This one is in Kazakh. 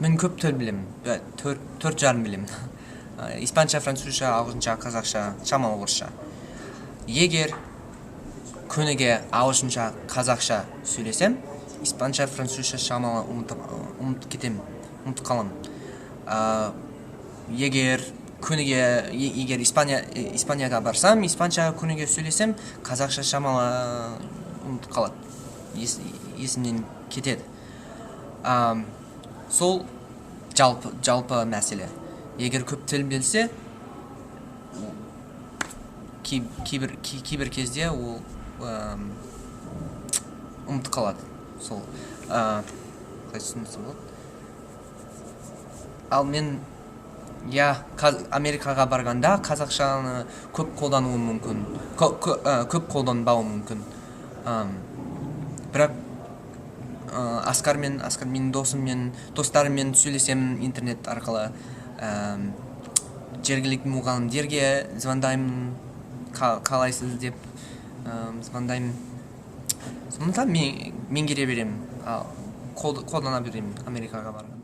Мен көп тіл білем, төрт жарым білем. Испанша, французша, ағылшынша, қазақша, шамалы орысша. Егер күніге ағылшынша, қазақша сөйлесем, испанша, французша шамалы ұмытып кетем, ұмытып қалам. Егер Испанияға барсам, испанша күніге сөйлесем, қазақша шамалы ұмытып қалады, есімнен кетеді. Сол жалпы мәселе. Егер көп тіл білсе, кейбір кезде ол ұмытып қалады. Сол қалай түсіндірсем болады? Ал мен Америкаға барғанда қазақшаны көп қолдануым мүмкін, көп қолданбауым мүмкін. Бірақ Аскар менің достарыммен сөйлесем интернет арқылы, жергілікті мұғалімдерге звондаймын, қалайсыз деп звондаймын. Сондықтан меңгере беремін, қолдана беремін Америкаға барғанда.